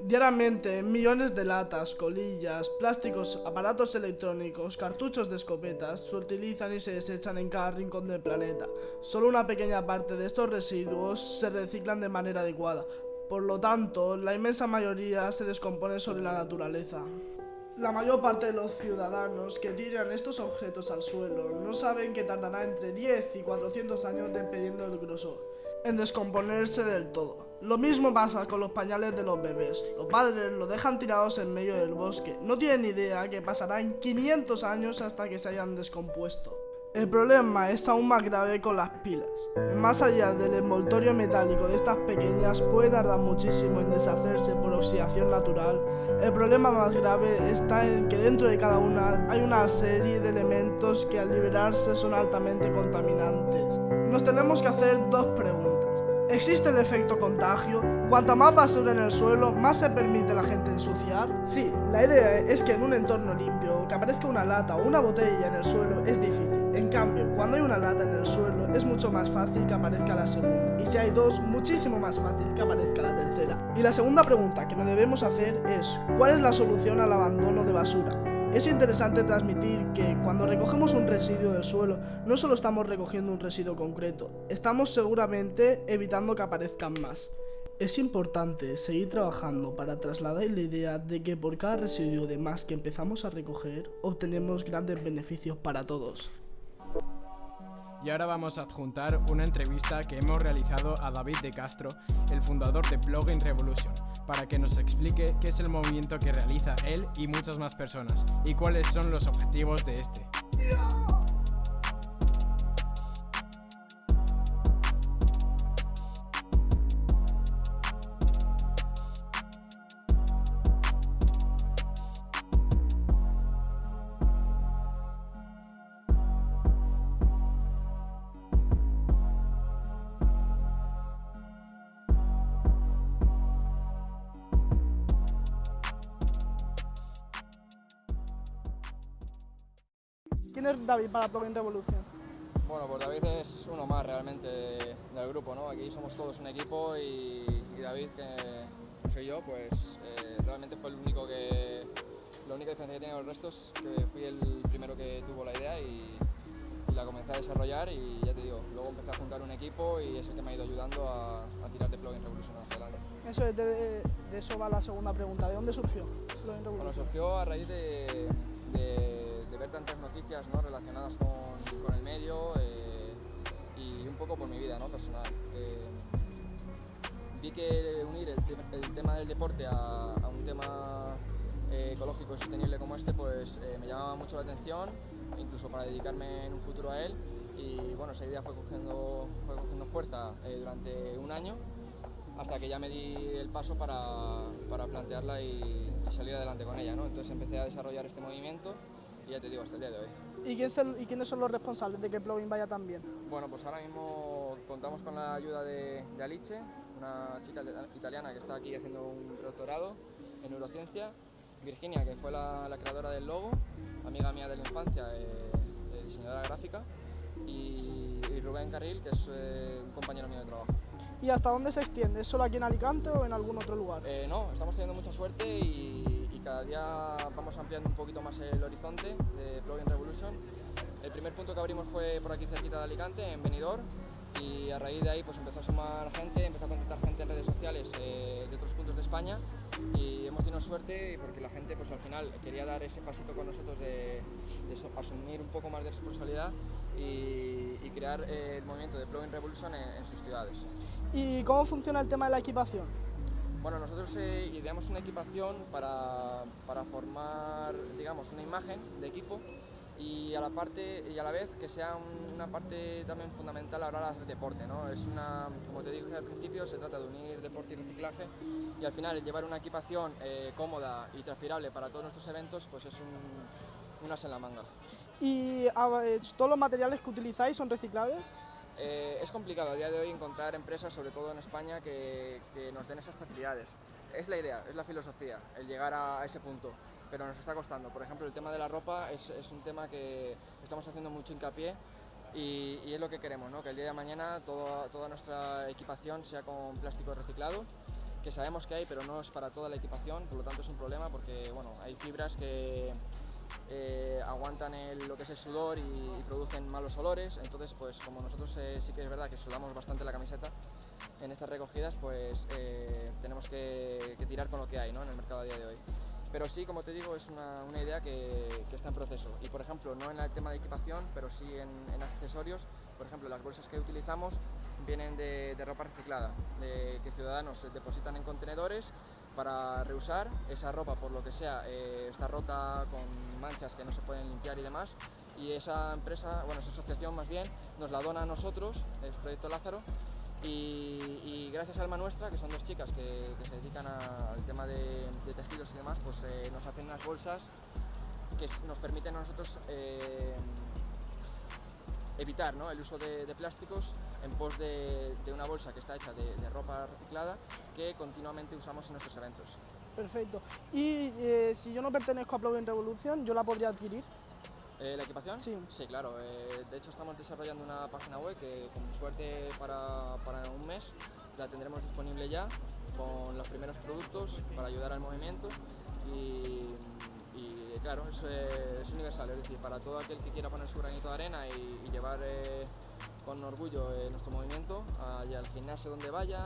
Diariamente, millones de latas, colillas, plásticos, aparatos electrónicos, cartuchos de escopetas se utilizan y se desechan en cada rincón del planeta. Solo una pequeña parte de estos residuos se reciclan de manera adecuada. Por lo tanto, la inmensa mayoría se descompone sobre la naturaleza. La mayor parte de los ciudadanos que tiran estos objetos al suelo no saben que tardará entre 10 y 400 años, dependiendo del grosor, en descomponerse del todo. Lo mismo pasa con los pañales de los bebés. Los padres los dejan tirados en medio del bosque. No tienen ni idea que pasarán 500 años hasta que se hayan descompuesto. El problema es aún más grave con las pilas. Más allá del envoltorio metálico de estas pequeñas puede tardar muchísimo en deshacerse por oxidación natural. El problema más grave está en que dentro de cada una hay una serie de elementos que al liberarse son altamente contaminantes. Nos tenemos que hacer dos preguntas. ¿Existe el efecto contagio? Cuanta más basura en el suelo, ¿más se permite a la gente ensuciar? Sí, la idea es que en un entorno limpio, que aparezca una lata o una botella en el suelo es difícil. En cambio, cuando hay una lata en el suelo, es mucho más fácil que aparezca la segunda. Y si hay dos, muchísimo más fácil que aparezca la tercera. Y la segunda pregunta que nos debemos hacer es, ¿cuál es la solución al abandono de basura? Es interesante transmitir que cuando recogemos un residuo del suelo, no solo estamos recogiendo un residuo concreto, estamos seguramente evitando que aparezcan más. Es importante seguir trabajando para trasladar la idea de que por cada residuo de más que empezamos a recoger, obtenemos grandes beneficios para todos. Y ahora vamos a adjuntar una entrevista que hemos realizado a David de Castro, el fundador de Plugin Revolution, para que nos explique qué es el movimiento que realiza él y muchas más personas, y cuáles son los objetivos de este. ¿Quién es David para Plugin Revolution? Bueno, pues David es uno más realmente del grupo, ¿no? Aquí somos todos un equipo y David, que soy yo, pues realmente fue la única diferencia que tiene con los restos, que fui el primero que tuvo la idea y la comencé a desarrollar y ya te digo, luego empecé a juntar un equipo y es el que me ha ido ayudando a tirar de Plugin Revolution hacia adelante. Eso es de eso va la segunda pregunta. ¿De dónde surgió Plugin Revolution? Bueno, surgió a raíz de ver tantas noticias, ¿no?, relacionadas con el medio y un poco por mi vida, ¿no?, personal. Vi que unir el tema del deporte a un tema ecológico y sostenible como este, pues me llamaba mucho la atención, incluso para dedicarme en un futuro a él. Y bueno, esa idea fue cogiendo fuerza durante un año, hasta que ya me di el paso para plantearla y salir adelante con ella, ¿no? Entonces empecé a desarrollar este movimiento y ya te digo, hasta el día de hoy. ¿Y quiénes son los responsables de que Plugin vaya tan bien? Bueno, pues ahora mismo contamos con la ayuda de Alice, una chica italiana que está aquí haciendo un doctorado en neurociencia, Virginia, que fue la creadora del logo, amiga mía de la infancia, diseñadora gráfica, y Rubén Carril, que es un compañero mío de trabajo. ¿Y hasta dónde se extiende? ¿Es solo aquí en Alicante o en algún otro lugar? No, estamos teniendo mucha suerte y cada día vamos ampliando un poquito más el horizonte de Plugin Revolution. El primer punto que abrimos fue por aquí cerquita de Alicante, en Benidorm, y a raíz de ahí pues empezó a sumar gente, empezó a contactar gente en redes sociales de otros puntos de España y hemos tenido suerte porque la gente pues al final quería dar ese pasito con nosotros de asumir un poco más de responsabilidad y crear el movimiento de Plugin Revolution en sus ciudades. ¿Y cómo funciona el tema de la equipación? Bueno, nosotros ideamos una equipación para formar, digamos, una imagen de equipo y a la vez que sea una parte también fundamental a la hora de hacer deporte, ¿no? Como te dije al principio, se trata de unir deporte y reciclaje y al final llevar una equipación cómoda y transpirable para todos nuestros eventos, pues es un as en la manga. ¿Y todos los materiales que utilizáis son reciclables? Es complicado a día de hoy encontrar empresas, sobre todo en España, que nos den esas facilidades. Es la idea, es la filosofía, el llegar a ese punto, pero nos está costando. Por ejemplo, el tema de la ropa es un tema que estamos haciendo mucho hincapié y es lo que queremos, ¿no? Que el día de mañana toda nuestra equipación sea con plástico reciclado que sabemos que hay, pero no es para toda la equipación, por lo tanto es un problema porque bueno, hay fibras que aguantan lo que es el sudor y producen malos olores. Entonces, pues como nosotros sí que es verdad que sudamos bastante la camiseta en estas recogidas, pues tenemos que tirar con lo que hay, ¿no?, en el mercado a día de hoy. Pero sí, como te digo, es una idea que está en proceso. Y por ejemplo, no en el tema de equipación, pero sí en accesorios. Por ejemplo, las bolsas que utilizamos vienen de ropa reciclada, que ciudadanos depositan en contenedores para reusar. Esa ropa, por lo que sea, está rota con manchas que no se pueden limpiar y demás. Y esa empresa, bueno, esa asociación más bien, nos la dona a nosotros, el Proyecto Lázaro. Y gracias a Alma Nuestra, que son dos chicas que se dedican al tema de tejidos y demás, pues nos hacen unas bolsas que nos permiten a nosotros evitar, ¿no?, el uso de plásticos en pos de una bolsa que está hecha de ropa reciclada que continuamente usamos en nuestros eventos. Perfecto. Y si yo no pertenezco a Plugin Revolution, ¿yo la podría adquirir? ¿La equipación? Sí. Sí, claro. De hecho, estamos desarrollando una página web que, con suerte, para un mes la tendremos disponible ya, con los primeros productos para ayudar al movimiento. Y claro, es universal, es decir, para todo aquel que quiera poner su granito de arena y llevar con orgullo nuestro movimiento al gimnasio donde vaya,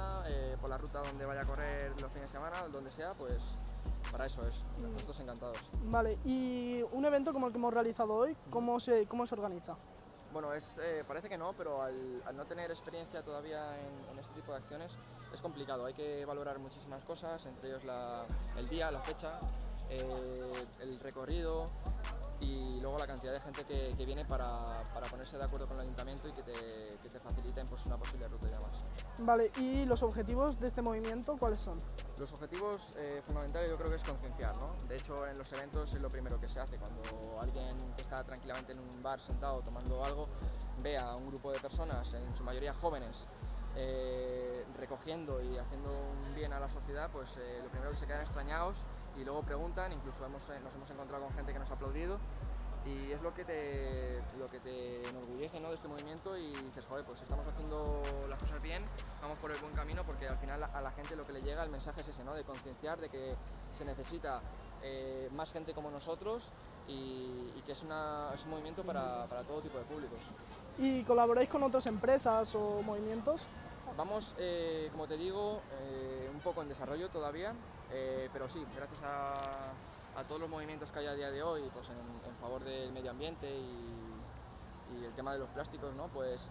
por la ruta donde vaya a correr los fines de semana, donde sea, pues para eso es. Nosotros encantados. Vale, y un evento como el que hemos realizado hoy, ¿cómo se organiza? Bueno, parece que no, pero al no tener experiencia todavía en este tipo de acciones es complicado. Hay que valorar muchísimas cosas, entre ellos el día, la fecha, el recorrido y luego la cantidad de gente que viene para ponerse de acuerdo con el ayuntamiento y que te faciliten, pues, una posible ruta y demás. Vale, ¿y los objetivos de este movimiento cuáles son? Los objetivos fundamentales yo creo que es concienciar, ¿no? De hecho, en los eventos es lo primero que se hace. Cuando alguien que está tranquilamente en un bar sentado tomando algo ve a un grupo de personas, en su mayoría jóvenes, recogiendo y haciendo un bien a la sociedad, pues lo primero que se quedan extrañados y luego preguntan. Incluso nos hemos encontrado con gente que nos ha aplaudido y es lo que te enorgullece, ¿no?, de este movimiento, y dices, joder, pues estamos haciendo las cosas bien, vamos por el buen camino, porque al final a la gente lo que le llega, el mensaje es ese, ¿no?, de concienciar de que se necesita más gente como nosotros y que es un movimiento para todo tipo de públicos. ¿Y colaboráis con otras empresas o movimientos? Vamos, como te digo, un poco en desarrollo todavía, pero sí, gracias a todos los movimientos que hay a día de hoy, pues en favor del medio ambiente y el tema de los plásticos, ¿no?, pues,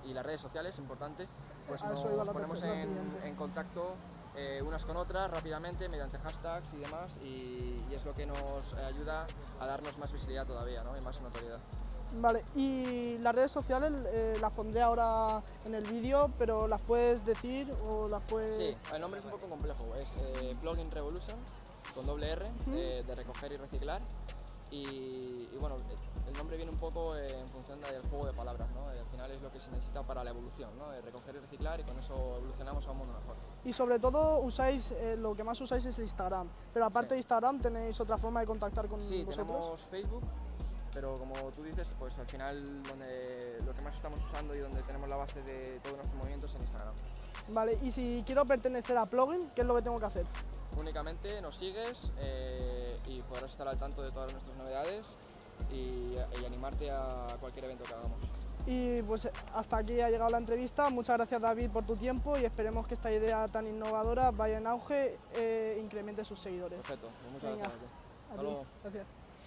y las redes sociales, importante, pues nos ponemos en contacto unas con otras rápidamente mediante hashtags y demás, y es lo que nos ayuda a darnos más visibilidad todavía, ¿no?, y más notoriedad. Vale, y las redes sociales las pondré ahora en el vídeo, pero ¿las puedes decir o las puedes...? Sí, el nombre es un poco complejo, es Plugin Revolution, con doble R, de recoger y reciclar, y bueno, el nombre viene un poco en función del juego de palabras, ¿no? Al final es lo que se necesita para la evolución, ¿no?, de recoger y reciclar, y con eso evolucionamos a un mundo mejor. Y sobre todo lo que más usáis es Instagram, pero aparte de Instagram, ¿tenéis otra forma de contactar con vosotros? Sí, tenemos Facebook, pero como tú dices, pues al final lo que más estamos usando y donde tenemos la base de todo nuestro movimiento es en Instagram. Vale, y si quiero pertenecer a Plugin, ¿qué es lo que tengo que hacer? Únicamente nos sigues y podrás estar al tanto de todas nuestras novedades y animarte a cualquier evento que hagamos. Y pues hasta aquí ha llegado la entrevista. Muchas gracias, David, por tu tiempo, y esperemos que esta idea tan innovadora vaya en auge e incremente sus seguidores. Perfecto, pues muchas gracias. A ti. Gracias.